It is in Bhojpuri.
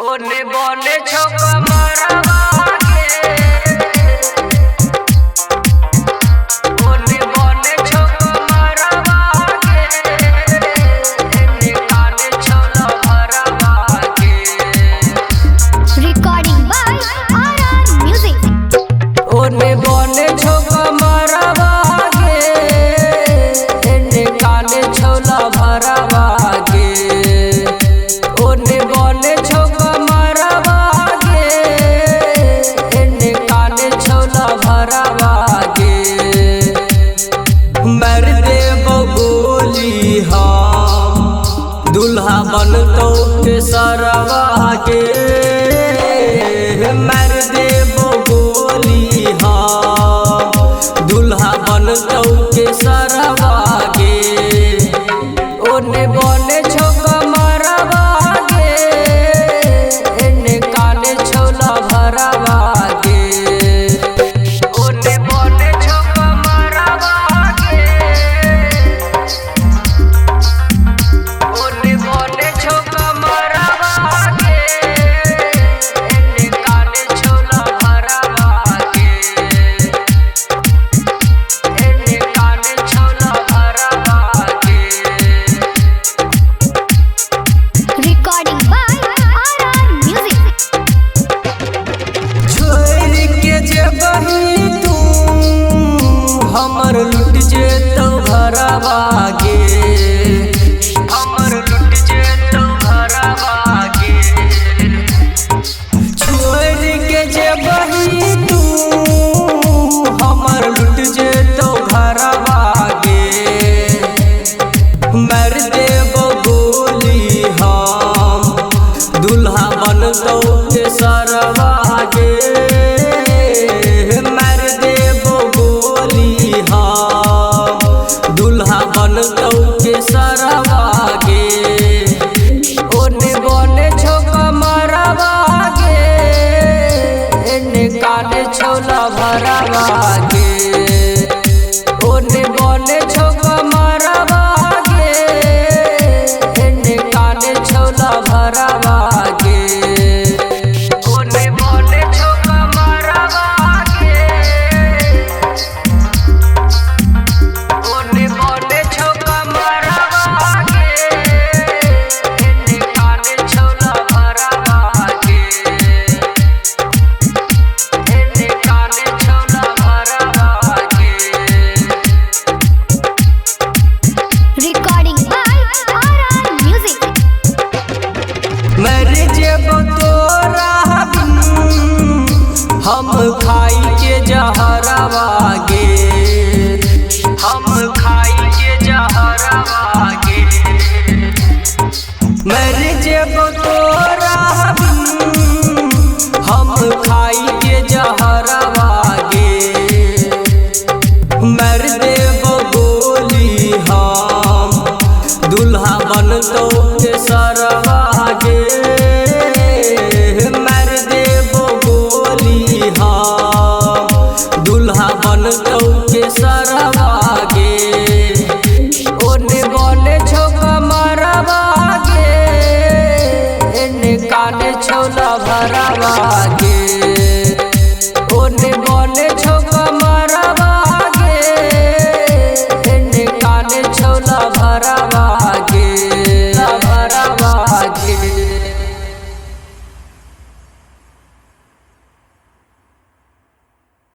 ओने बोने छोका मरवा के ओने बोने छोका मरवा के एने काने छोला भरवा के Recording by RR Music. ओने बोने छोका मरवा के एने काने छोला भरवा के ओने बोने छोका मरवा के एने काने छोला भरवा के मर दे बगोली हम दुल्हा बनतो के सरवा के मर दे बगोली हम दुल्हा बनतो के सरवा के ओने बोने छोका मरवा के एने काने छोला भरवा के ओने बोने छोका मरवा के ओने बोने छोका मरवा के एने काने छोला भरवा के एने काने छोला भरवा के Recording by RR Music. छोड़ के जेबही तू हमर लुट जेतौ भरवा गे हमर लुट जेतौ भरवा गे छोड़ के जेबही तू हमर लुट जेतौ भरवा गे मर देबो गोली हम दुल्हा बनतो के सरवा गे मर देबो गोली हम दुल्हा बनतो के सरवा गे ओने बोने छोका मरवा गे एने काने छोला भरवा गे ओने बोने छोका मरवा गे एने काने छोला भरवा गे ओने बोने छोका मरवा के ओने बोने छोका मरवा के एने काने छोला भरवा के एने काने छोला भरवा के Recording by RR Music. मर जेब तोरा बिन हम खाई के जहरवा गे हम खाई के जहरवा गे मर जेब तोरा बिन हम खाई के जहरवा गे मर देब गोली हम दुल्हा बनतो के सरवा गे मर देबो गोली हम दुल्हा बनतो के सरवा गे ओने बोने छोका मरवा गे एने काने छोला भरवा गे